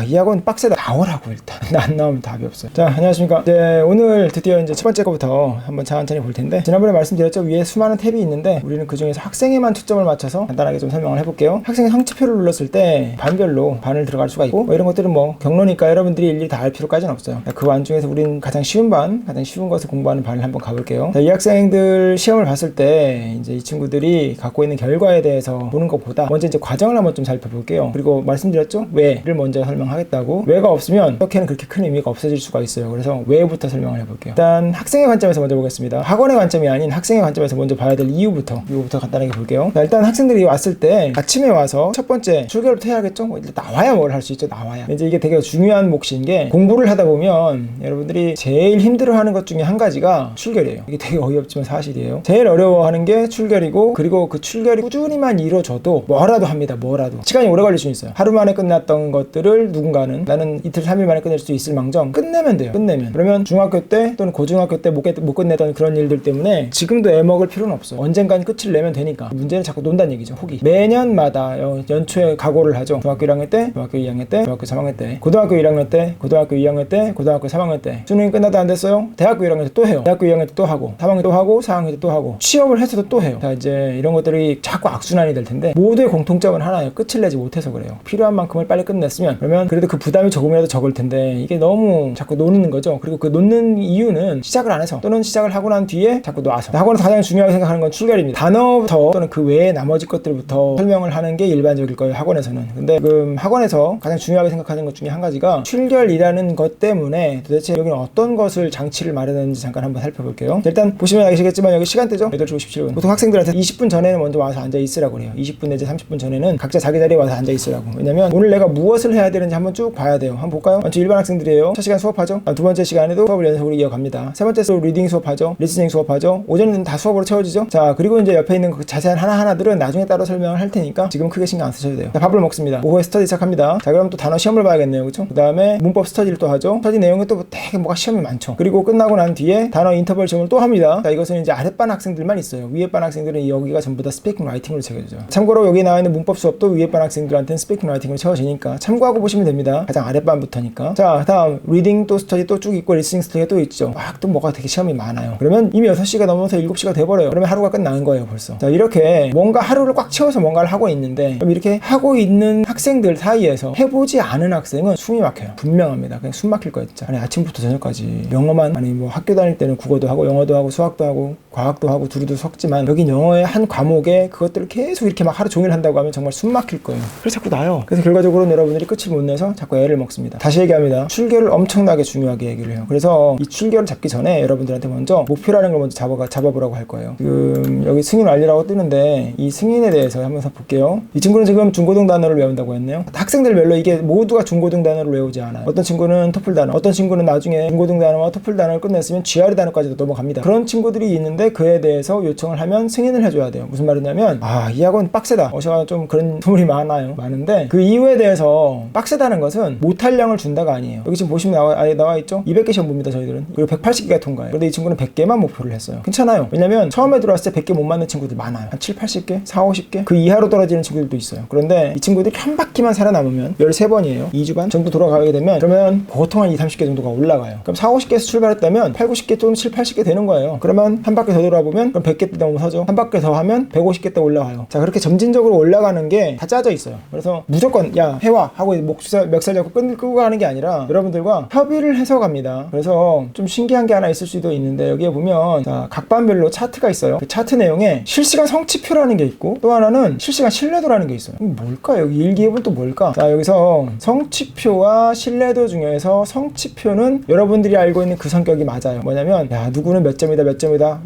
이 학원 빡세다. 나오라고 일단. 안 나오면 답이 없어요. 자, 안녕하십니까. 네, 오늘 드디어 이제 첫 번째 거부터 한번 천천히 볼 텐데, 지난번에 말씀드렸죠. 위에 수많은 탭이 있는데 우리는 그 중에서 학생에만 초점을 맞춰서 간단하게 좀 설명을 해볼게요. 학생의 성취표를 눌렀을 때 반별로 반을 들어갈 수가 있고, 이런 것들은 뭐 경로니까 여러분들이 일일이 다 알 필요까지는 없어요. 그 완중에서 우리는 가장 쉬운 가장 쉬운 것을 공부하는 반을 한번 가볼게요. 자, 이 학생들 시험을 봤을 때 이제 이 친구들이 갖고 있는 결과에 대해서 보는 것보다 먼저 이제 과정을 한번 좀 살펴볼게요. 그리고 말씀드렸죠. 왜를 먼저 설명하겠다고. 왜가 없으면 어떻게는 그렇게 큰 의미가 없어질 수가 있어요. 그래서 왜부터 설명을 해볼게요. 일단 학생의 관점에서 먼저 보겠습니다. 학원의 관점이 아닌 학생의 관점에서 먼저 봐야 될 이유부터 간단하게 볼게요. 자, 일단 학생들이 왔을 때 아침에 와서 첫 번째 출결부터 해야겠죠. 뭐 나와야 뭘 할 수 있죠. 나와야. 이제 이게 되게 중요한 몫인 게, 공부를 하다 보면 여러분들이 제일 힘들어하는 것 중에 한 가지가 출결이에요. 이게 되게 어이없지만 사실이에요. 제일 어려워하는 게 출결이고, 그리고 그 출결이 꾸준히만 이루어져도 뭐라도 합니다. 뭐라도. 시간이 오래 걸릴 수 있어요. 하루 만에 끝났던 것들을 누군가는 나는 이틀 3일 만에 끝낼 수 있을 망정 끝내면 돼요. 끝내면. 그러면 중학교 때 또는 고중학교 때 못 끝내던 그런 일들 때문에 지금도 애먹을 필요는 없어요. 언젠간 끝을 내면 되니까. 문제는 자꾸 논다는 얘기죠. 호기. 매년마다 연초에 각오를 하죠. 중학교 1학년 때, 중학교 2학년 때, 중학교 3학년 때, 고등학교 1학년 때, 고등학교 2학년 때, 고등학교 3학년 때. 수능이 끝나도 안 됐어요? 대학교 1학년 때 또 해요. 대학교 2학년 때 또 하고, 3학년 또 하고, 4학년 때 또 하고, 취업을 해서도 또 해요. 자, 이제 이런 것들이 자꾸 악순환이 될 텐데, 모두의 공통점은 하나예요. 끝을 내지 못해서 그래요. 필요한 만큼을 빨리 끝냈으면, 그러면 그래도 그 부담이 조금이라도 적을 텐데, 이게 너무 자꾸 놓는 거죠. 그리고 그 놓는 이유는 시작을 안 해서, 또는 시작을 하고 난 뒤에 자꾸 놔서. 학원에서 가장 중요하게 생각하는 건 출결입니다. 단어부터 또는 그 외의 나머지 것들부터 설명을 하는 게 일반적일 거예요. 학원에서는. 근데 지금 학원에서 가장 중요하게 생각하는 것 중에 한 가지가 출결이라는 것 때문에 도대체 여기는 어떤 것을 장치를 마련했는지 잠깐 한번 살펴볼게요. 일단 보시면 아시겠지만 여기 시간대죠. 8시 57분. 보통 학생들한테 20분 전에는 먼저 와서 앉아 있으라고 그래요. 20분 내지 30분 전에는 각자 자기 자리에 와서 앉아 있으라고. 왜냐면 오늘 내가 무엇을 해야 되는지 한번 쭉 봐야 돼요. 한번 볼까요? 먼저 일반 학생들이에요. 첫 시간 수업하죠. 두 번째 시간에도 수업을 연속으로 이어갑니다. 세 번째 수업 리딩 수업하죠. 리스닝 수업하죠. 오전에는 다 수업으로 채워지죠. 자, 그리고 이제 옆에 있는 그 자세한 하나하나들은 나중에 따로 설명을 할 테니까 지금 크게 신경 안 쓰셔도 돼요. 자, 밥을 먹습니다. 오후에 스터디 시작합니다. 자, 그럼 또 단어 시험을 봐야겠네요. 그렇죠? 그 다음에 문법 스터디를 또 하죠. 스터디 내용이 또 되게 뭐가 시험이 많죠. 그리고 끝나고 난 뒤에 단어 인터벌 시험을 또 합니다. 자, 이것은 이제 아랫반 학생들만 있어요. 위에반 학생들은 여기가 전부 다 스피킹 라이팅으로 채워지죠. 참고로 여기 나와 있는 문법 수업도 위에반 학생들한테는 스피킹 라이팅으로 채워지니까 참고하고 보시면 됩니다. 가장 아랫반부터니까. 자, 다음 리딩 또 스터디 또 쭉 있고, 리스닝 스터디가 또 있죠. 막 또 뭐가 되게 시험이 많아요. 그러면 이미 6시가 넘어서 7시가 돼버려요. 그러면 하루가 끝나는 거예요, 벌써. 자, 이렇게 뭔가 하루를 꽉 채워서 뭔가를 하고 있는데, 그럼 이렇게 하고 있는 학생들 사이에서 해보지 않은 학생은 숨이 막혀요. 분명합니다. 그냥 숨 막힐 거예요, 진짜. 아니, 아침부터 저녁까지 영어만, 아니 뭐 학교 다닐 때는 국어도 하고 영어도 하고 수학도 하고 과학도 하고 두루두루 섞지만, 여긴 영어의 한 과목에 그것들을 계속 이렇게 막 하루 종일 한다고 하면 정말 숨 막힐 거예요. 그래서 자꾸 나요. 그래서 결과적으로는 여러분들이 끝을 못 내서 자꾸 애를 먹습니다. 다시 얘기합니다. 출결을 엄청나게 중요하게 얘기를 해요. 그래서 이 출결을 잡기 전에 여러분들한테 먼저 목표라는 걸 먼저 잡아보라고 할 거예요. 지금 여기 승인 완료라고 뜨는데, 이 승인에 대해서 한번 볼게요. 이 친구는 지금 중고등 단어를 외운다고 했네요. 학생들별로 이게 모두가 중고등 단어를 외우지 않아요. 어떤 친구는 토플 단어, 어떤 친구는 나중에 중고등 단어와 토플 단어를 끝냈으면 GRE 단어까지도 넘어갑니다. 그런 친구들이 있는데 그에 대해서 요청을 하면 승인을 해줘야 돼요. 무슨 말이냐면, 이 학원 빡세다. 제가 좀 그런 소문이 많은데, 그 이유에 대해서 빡세다는 것은 못할 양을 준다가 아니에요. 여기 지금 보시면 나와 있죠? 200개 시험 봅니다, 저희들은. 그리고 180개가 통과해요. 그런데 이 친구는 100개만 목표를 했어요. 괜찮아요. 왜냐면 처음에 들어왔을 때 100개 못 맞는 친구들 많아요. 한 7, 80개? 4, 50개? 그 이하로 떨어지는 친구들도 있어요. 그런데 이 친구들이 한 바퀴만 살아남으면 13번이에요. 2주 반 정도 돌아가게 되면, 그러면 보통 한 2, 30개 정도가 올라가요. 그럼 4, 50개에서 출발했다면 8, 90개 또는 7, 80개 되는 거예요. 그러면 한 바퀴 더 돌아보면 그럼 100개 때 넘어서죠. 한 바퀴 더 하면 150개 때 올라와요. 자, 그렇게 점진적으로 올라가는 게 다 짜져 있어요. 그래서 무조건 야 해와 하고 멱살 잡고 끄고 가는 게 아니라 여러분들과 협의를 해서 갑니다. 그래서 좀 신기한 게 하나 있을 수도 있는데, 여기에 보면 자, 각 반별로 차트가 있어요. 그 차트 내용에 실시간 성취표라는 게 있고, 또 하나는 실시간 신뢰도라는 게 있어요. 뭘까? 여기 일기예보는 또 뭘까? 자, 여기서 성취표와 신뢰도 중에서 성취표는 여러분들이 알고 있는 그 성격이 맞아요. 뭐냐면, 야, 누구는 몇 점이다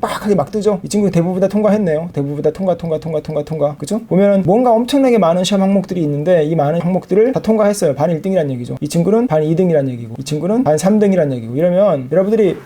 막 하게 막 뜨죠. 이 친구 대부분 다 통과했네요. 대부분 다 통과. 그죠? 보면은 뭔가 엄청나게 많은 시험 항목들이 있는데, 이 많은 항목들을 다 통과했어요. 반 1등이란 얘기죠. 이 친구는 반 2등이란 얘기고, 이 친구는 반 3등이란 얘기고. 이러면 여러분들이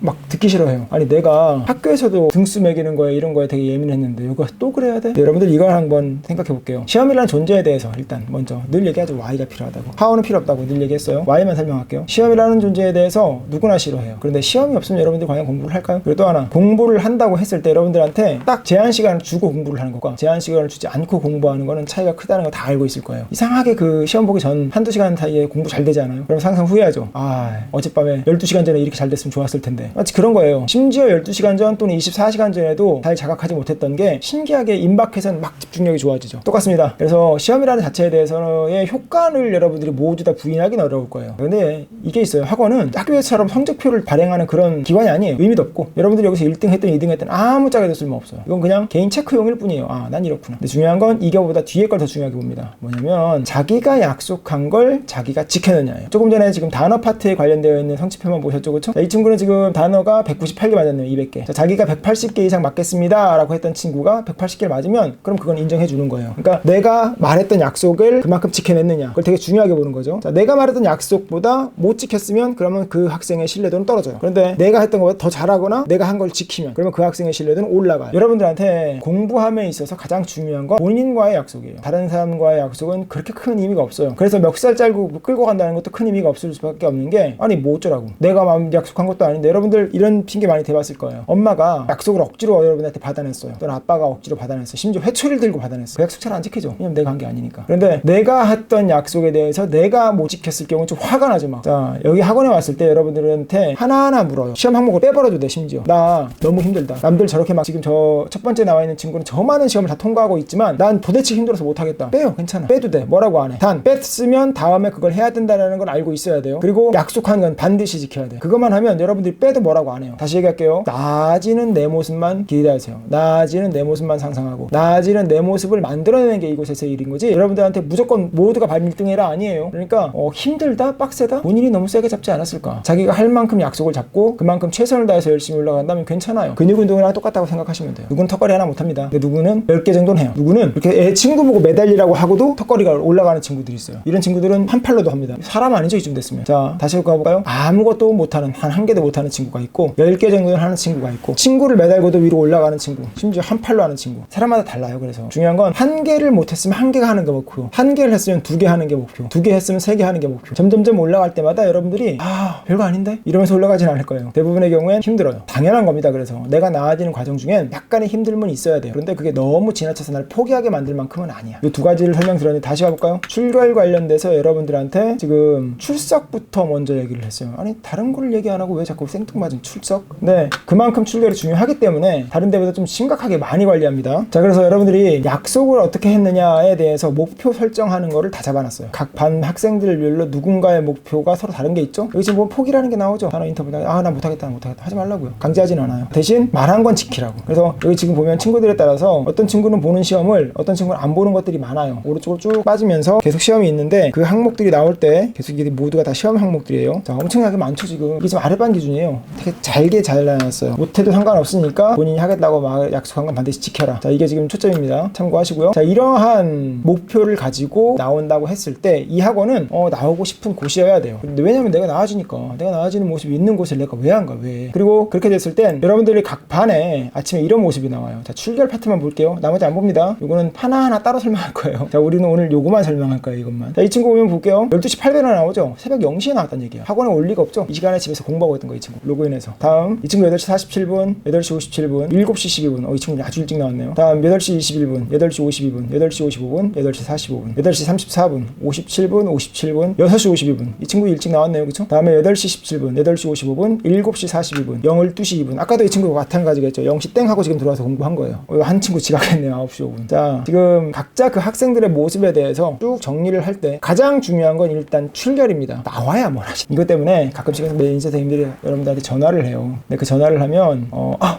막 듣기 싫어해요. 아니 내가 학교에서도 등수 매기는 거에 이런 거에 되게 예민했는데 이거 또 그래야 돼? 네, 여러분들 이걸 한번 생각해 볼게요. 시험이라는 존재에 대해서 일단 먼저 늘 얘기하죠. Y가 필요하다고. How는 필요 없다고 늘 얘기했어요. Y만 설명할게요. 시험이라는 존재에 대해서 누구나 싫어해요. 그런데 시험이 없으면 여러분들 과연 공부를 할까요? 그리고 또 하나, 공부를 한다고 했을 때 여러분들한테 딱 제한 시간을 주고 공부를 하는 것과 제한 시간을 주지 않고 공부하는 거는 차이가 크다는 거 다 알고 있을 거예요. 이상하게 그 시험 보기 전 한두 시간 사이에 공부 잘 되지 않아요? 그럼 항상 후회하죠. 아, 어젯밤에 12시간 전에 이렇게 잘 됐으면 좋았을 텐데. 마치 그런 거예요. 심지어 12시간 전 또는 24시간 전에도 잘 자각하지 못했던 게 신기하게 임박해서는 막 집중력이 좋아지죠. 똑같습니다. 그래서 시험이라는 자체에 대해서의 효과를 여러분들이 모두 다 부인하기는 어려울 거예요. 근데 이게 있어요. 학원은 학교에서처럼 성적표를 발행하는 그런 기관이 아니에요. 의미도 없고 여러분들이 여기서 1등 했든 2등 했든 아무 짝에도 쓸모없어요. 이건 그냥 개인 체크용일 뿐이에요. 아, 난 이렇구나. 근데 중요한 건 이거보다 뒤에 걸 더 중요하게 봅니다. 뭐냐면 자기가 약속한 걸 자기가 지켜내냐예요. 조금 전에 지금 단어 파트에 관련되어 있는 성취표만 보셨죠, 그렇죠? 이 친구는 지금 단어가 198개 맞았네요. 200개. 자, 자기가 180개 이상 맞겠습니다 라고 했던 친구가 180개를 맞으면 그럼 그건 인정해 주는 거예요. 그러니까 내가 말했던 약속을 그만큼 지켜냈느냐, 그걸 되게 중요하게 보는 거죠. 자, 내가 말했던 약속보다 못 지켰으면 그러면 그 학생의 신뢰도는 떨어져요. 그런데 내가 했던 것보다 더 잘하거나 내가 한 걸 지키면 그러면 그 학생의 신뢰도는 올라가요. 여러분들한테 공부함에 있어서 가장 중요한 건 본인과의 약속이에요. 다른 사람과의 약속은 그렇게 큰 의미가 없어요. 그래서 멱살 잘고 끌고 간다는 것도 큰 의미가 없을 수밖에 없는 게, 아니 뭐 어쩌라고, 내가 마음 약속한 것도 아닌데. 여러분들 이런 핑계 많이 대봤을 거예요. 엄마가 약속을 억지로 여러분한테 받아냈어요. 또는 아빠가 억지로 받아냈어요. 심지어 회초리를 들고 받아냈어요. 그 약속 잘 안 지키죠. 왜냐면 내가 한 게 아니니까. 그런데 내가 했던 약속에 대해서 내가 못 지켰을 경우는 좀 화가 나죠. 막. 자, 여기 학원에 왔을 때 여러분들한테 하나하나 물어요. 시험 항목을 빼버려도 돼. 심지어 나 너무 힘들다. 남들 저렇게 막 지금 저 첫 번째 나와 있는 친구는 저 많은 시험을 다 통과하고 있지만 난 도대체 힘들어서 못하겠다. 빼요. 괜찮아. 빼도 돼. 뭐라고 안 해. 단 뺐으면 다음에 그걸 해야 된다는 걸 알고 있어야 돼요. 그리고 약속한 건 반드시 지켜야 돼. 그것만 하면 여러분들이 빼도 뭐라고 안 해요. 다시 얘기할게요. 나아지는 내 모습만 기대하세요. 나아지는 내 모습만 상상하고 나아지는 내 모습을 만들어내는 게 이곳에서의 일인 거지, 여러분들한테 무조건 모두가 반 1등 해라 아니에요. 그러니까 힘들다? 빡세다? 본인이 너무 세게 잡지 않았을까? 자기가 할 만큼 약속을 잡고 그만큼 최선을 다해서 열심히 올라간다면 괜찮아요. 근육 운동이랑 똑같다고 생각하시면 돼요. 누구는 턱걸이 하나 못합니다. 근데 누구는 10개 정도는 해요. 누구는 이렇게 애 친구 보고 매달리라고 하고도 턱걸이가 올라가는 친구들이 있어요. 이런 친구들은 한 팔로도 합니다. 사람 아니죠, 이쯤 됐으면. 자, 다시 가볼까요? 아무것도 못하는, 한 개도 못하는 친구가 있고 10개 정도는 하는 친구가 있고, 친구를 매달고도 위로 올라가는 친구, 심지어 한 팔로 하는 친구. 사람마다 달라요. 그래서 중요한 건 한 개를 못했으면 한 개가 하는 게 목표, 한 개를 했으면 2개 하는 게 목표, 2개 했으면 3개 하는 게 목표. 점점점 올라갈 때마다 여러분들이 별거 아닌데? 이러면서 올라가진 않을 거예요. 대부분의 경우엔 힘들어요. 당연한 겁니다. 그래서 내가 나아지는 과정 중엔 약간의 힘듦은 있어야 돼요. 그런데 그게 너무 지나쳐서 날 포기하게 만들 만큼은 아니야. 이 두 가지를 설명드렸는데 다시 가볼까요? 출결 관련돼서 여러분들한테 지금 출석부터 먼저 얘기를 했어요. 아니 다른 걸 얘기 안 하고 왜 자꾸 생뚱맞은 출석? 네, 그만큼 출결이 중요하기 때문에 다른 데보다 좀 심각하게 많이 관리합니다. 자, 그래서 여러분들이 약속을 어떻게 했느냐에 대해서 목표 설정하는 거를 다 잡아놨어요. 각 반 학생들별로 누군가의 목표가 서로 다른 게 있죠. 여기 지금 뭐 포기라는 게 나오죠. 단어 인터뷰다. 나 못하겠다 하지 말라고요. 강제하진 않아요. 대신 말한 건 지키라고. 그래서 여기 지금 보면 친구들에 따라서 어떤 친구는 보는 시험을, 어떤 친구는 안 보는 것들이 많아요. 오른쪽으로 쭉 빠지면서 계속 시험이 있는데 그 항목들이 나올 때 계속 이게 모두가 다 시험 항목들이에요. 자, 엄청나게 많죠. 지금 이게 지금 아랫반 기준이에요. 되게 잘게 잘라놨어요. 못해도 상관없으니까 본인이 하겠다고 약속한 건 반드시 지켜라. 자, 이게 지금 초점입니다. 참고하시고요. 자, 이러한 목표를 가지고 나온다고 했을 때 이 학원은 나오고 싶은 곳이어야 돼요. 근데 왜냐면 내가 나아지니까, 내가 나아지는 모습이 있는 곳을 내가 왜 안 가? 왜? 그리고 그렇게 됐을 땐 여러분들이 각 반에 아침에 이런 모습이 나와요. 자, 출결 파트만 볼게요. 나머지 안 봅니다. 이거는 하나하나 따로 설명할 거예요. 자, 우리는 오늘 요거만 설명할 거예요. 이것만. 자, 이 친구 보면 볼게요. 12시 8분에 나오죠. 새벽 0시에 나왔다는 얘기야. 학원에 올 리가 없죠. 이 시간에 집에서 공부하고 있던 거, 이 친구. 로그인해서. 다음, 이 친구 8시 47분, 8시 57분, 7시 12분. 이 친구 아주 일찍 나왔네요. 다음, 8시 21분, 8시 52분, 8시 55분, 8시 45분, 8시 34분, 57분, 57분, 6시 52분. 이 친구 일찍 나왔네요. 그쵸? 다음에 8시 17분, 8시 55분, 7시 42분, 12시 2분. 아까도 이 친구가 마찬가지겠죠. 0시 땡 하고 지금 들어와서 공부한 거예요. 한 친구 지각했네요. 9시 5분. 자, 지금 각자 그 학생들의 모습에 대해서 쭉 정리를 할 때 가장 중요한 건 일단 출결입니다. 나와야 뭘 하시. 이것 때문에 가끔씩 매니저 선생님들이 여러분들한테 전화를 해요. 근데 그 전화를 하면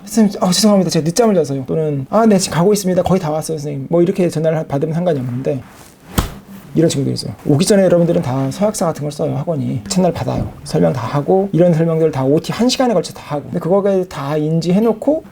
선생님 죄송합니다. 제가 늦잠을 자서요. 또는 네 지금 가고 있습니다. 거의 다 왔어요 선생님. 뭐 이렇게 전화를 받으면 상관이 없는데, 이런 친구들이 있어요. 오기 전에 여러분들은 다 서약서 같은 걸 써요. 학원이 첫날 받아요. 설명 다 하고 이런 설명들을 다 OT 1시간에 걸쳐 다 하고, 근데 그거까지 다 인지해놓고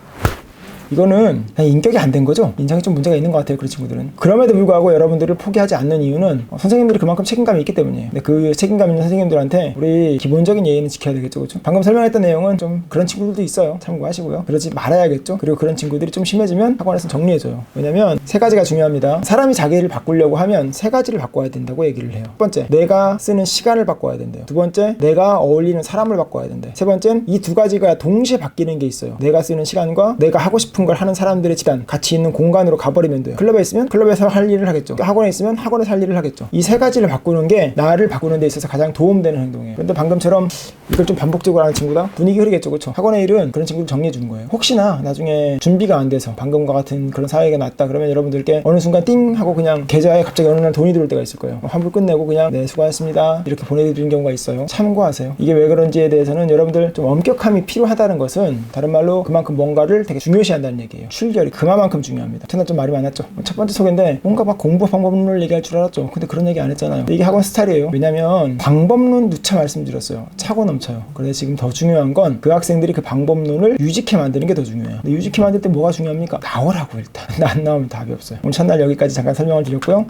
이거는 그냥 인격이 안 된 거죠. 인성이 좀 문제가 있는 것 같아요, 그런 친구들은. 그럼에도 불구하고 여러분들을 포기하지 않는 이유는 선생님들이 그만큼 책임감이 있기 때문이에요. 근데 그 책임감 있는 선생님들한테 우리 기본적인 예의는 지켜야 되겠죠, 그렇죠? 방금 설명했던 내용은 좀 그런 친구들도 있어요. 참고하시고요. 그러지 말아야겠죠. 그리고 그런 친구들이 좀 심해지면 학원에서 정리해줘요. 왜냐면 세 가지가 중요합니다. 사람이 자기를 바꾸려고 하면 세 가지를 바꿔야 된다고 얘기를 해요. 첫 번째, 내가 쓰는 시간을 바꿔야 된대요. 두 번째, 내가 어울리는 사람을 바꿔야 된대. 세 번째는 이 두 가지가 동시에 바뀌는 게 있어요. 내가 쓰는 시간과 내가 하고 싶은 걸 하는 사람들의 집단, 같이 있는 공간으로 가버리면 돼요. 클럽에 있으면 클럽에서 할 일을 하겠죠. 학원에 있으면 학원에서 할 일을 하겠죠. 이 세 가지를 바꾸는 게 나를 바꾸는 데 있어서 가장 도움되는 행동이에요. 그런데 방금처럼 이걸 좀 반복적으로 하는 친구다? 분위기 흐리겠죠, 그렇죠? 학원의 일은 그런 친구를 정리해 주는 거예요. 혹시나 나중에 준비가 안 돼서 방금과 같은 그런 사회가 났다 그러면 여러분들께 어느 순간 띵 하고 그냥 계좌에 갑자기 어느 날 돈이 들어올 때가 있을 거예요. 환불 끝내고 그냥 네 수고하셨습니다 이렇게 보내드리는 경우가 있어요. 참고하세요. 이게 왜 그런지에 대해서는 여러분들 좀 엄격함이 필요하다는 것은 다른 말로 그만큼 뭔가를 되게 중요시한다는 얘기예요. 출결이 그만큼 중요합니다. 저는 좀 말이 많았죠. 첫 번째 소개인데 뭔가 막 공부 방법론을 얘기할 줄 알았죠. 근데 그런 얘기 안 했잖아요. 이게 학원 스타일이에요. 왜냐면 방법론 누차 말씀드렸어요. 차고 넘쳐요. 그런데 지금 더 중요한 건 그 학생들이 그 방법론을 유지케 만드는 게 더 중요해요. 근데 유지케 만들 때 뭐가 중요합니까? 나오라고 일단. 안 나오면 답이 없어요. 오늘 첫날 여기까지 잠깐 설명을 드렸고요.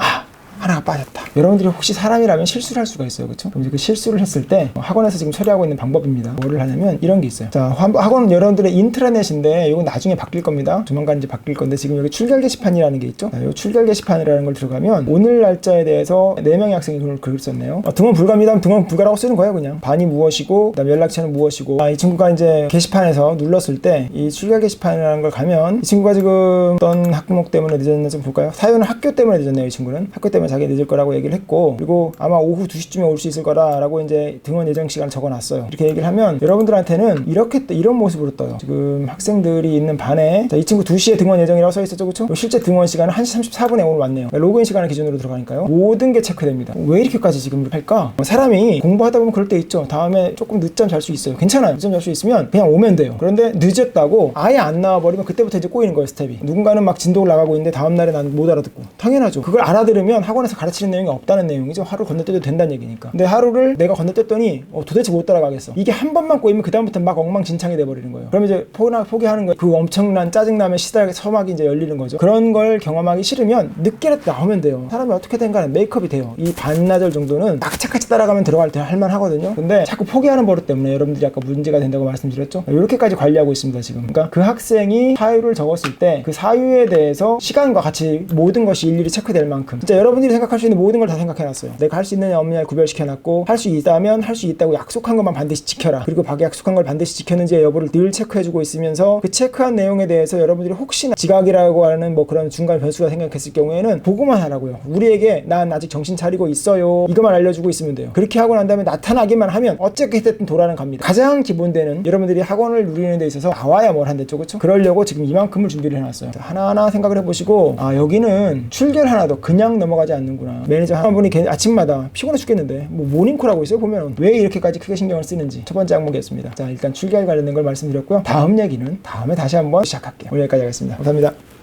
하나가 빠졌다. 여러분들이 혹시 사람이라면 실수를 할 수가 있어요. 그렇죠? 그럼 이제 그 실수를 했을 때 학원에서 지금 처리하고 있는 방법입니다. 뭐를 하냐면 이런 게 있어요. 자, 학원은 여러분들의 인트라넷인데 이건 나중에 바뀔 겁니다. 조만간 이제 바뀔 건데 지금 여기 출결 게시판이라는 게 있죠. 자, 이 출결 게시판이라는 걸 들어가면 오늘 날짜에 대해서 4명의 학생이 글을 썼네요. 등원 불가입니다. 하면 등원 불가라고 쓰는 거예요. 그냥 반이 무엇이고 그다음 연락처는 무엇이고 이 친구가 이제 게시판에서 눌렀을 때 이 출결 게시판이라는 걸 가면 이 친구가 지금 어떤 학목 때문에 늦었나 좀 볼까요? 사유는 학교 때문에 늦었네요. 이 친구는 학교 때문에 자기 늦을 거라고 얘기를 했고 그리고 아마 오후 2시쯤에 올 수 있을 거라고 이제 등원 예정 시간을 적어놨어요. 이렇게 얘기를 하면 여러분들한테는 이런 모습으로 떠요. 지금 학생들이 있는 반에 자, 이 친구 2시에 등원 예정이라고 써있었죠, 그렇죠? 실제 등원 시간은 1시 34분에 오늘 왔네요. 로그인 시간을 기준으로 들어가니까요. 모든 게 체크됩니다. 왜 이렇게까지 지금 이렇게 할까? 사람이 공부하다 보면 그럴 때 있죠. 다음에 조금 늦잠 잘 수 있어요. 괜찮아요. 늦잠 잘 수 있으면 그냥 오면 돼요. 그런데 늦었다고 아예 안 나와버리면 그때부터 이제 꼬이는 거예요, 스텝이. 누군가는 막 진도를 나가고 있는데 다음날에 난 못 알아듣고. 당연하죠. 그걸 알아들으면 학원에서 가르치는 내용이 없다는 내용이죠. 하루 건너뛰어도 된다는 얘기니까. 근데 하루를 내가 건너뛰었더니 도대체 못 따라가겠어. 이게 한 번만 꼬이면 그 다음부터 막 엉망진창이 돼버리는 거예요. 그럼 이제 포기하는 거예요. 그 엄청난 짜증남의 서막이 이제 열리는 거죠. 그런 걸 경험하기 싫으면 늦게라도 나오면 돼요. 사람이 어떻게 된가는 메이크업이 돼요. 이 반나절 정도는 낙차같이 따라가면 들어갈 때 할만 하거든요. 근데 자꾸 포기하는 버릇 때문에 여러분들이 아까 문제가 된다고 말씀드렸죠. 이렇게까지 관리하고 있습니다 지금. 그러니까 그 학생이 사유를 적었을 때 그 사유에 대해서 시간과 같이 모든 것이 일일이 체크될 만큼 진짜 여러분들이 생각할 수 있는 모든 걸 다 생각해놨어요. 내가 할 수 있느냐 없느냐 구별시켜놨고 할 수 있다면 할 수 있다고 약속한 것만 반드시 지켜라. 그리고 밖에 약속한 걸 반드시 지켰는지의 여부를 늘 체크해주고 있으면서 그 체크한 내용에 대해서 여러분들이 혹시나 지각이라고 하는 뭐 그런 중간 변수가 생각했을 경우에는 보고만 하라고요. 우리에게 난 아직 정신 차리고 있어요. 이것만 알려주고 있으면 돼요. 그렇게 하고 난 다음에 나타나기만 하면 어떻게 됐든 도라는 갑니다. 가장 기본되는 여러분들이 학원을 누리는 데 있어서 나와야 뭘 한댔죠, 그렇죠? 그러려고 지금 이만큼을 준비를 해놨어요. 하나하나 생각을 해보시고 여기는 출결 하나도 그냥 넘어가지 않는구나. 매니저 한 분이 아침마다 피곤해 죽겠는데 뭐 모닝콜하고 있어요. 보면 왜 이렇게까지 크게 신경을 쓰는지 첫 번째 항목이었습니다. 자, 일단 출결 관련된 걸 말씀드렸고요. 다음 얘기는 다음에 다시 한번 시작할게요. 오늘 여기까지 하겠습니다. 감사합니다.